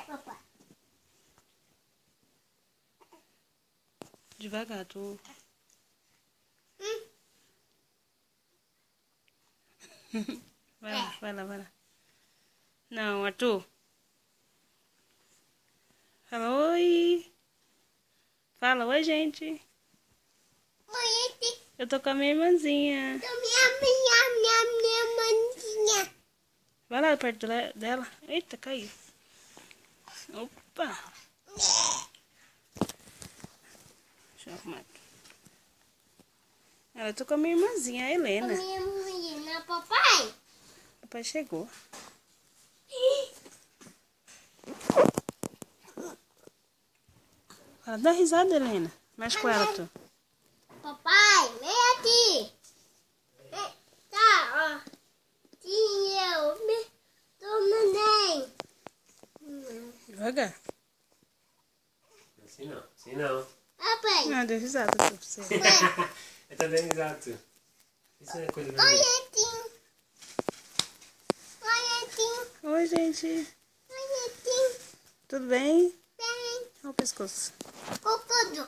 Papai. Devagar, tu. Vai lá, vai lá. Não, Arthur. Fala oi. Fala oi, gente. Oi, Eu tô com a minha irmãzinha. minha maninha. Vai lá perto dela. Eita, caiu. Opa. Deixa eu arrumar aqui. Eu tô com a minha irmãzinha, a Helena. Minha menina, papai. Papai chegou. Fala, dá risada, Helena. Mexe com ela, tu. Papai, vem aqui. Tá, ó. Eu me dominei. Devagar. Assim não, assim não. Papai. Não, deu risada pra você. Ele tá dando risada, tu. Isso é coisa pra mim. Oi, Tim. Oi, Tim. Oi, gente. Oi, Tim. Tudo bem? Bem. Olha o pescoço. Cocudo.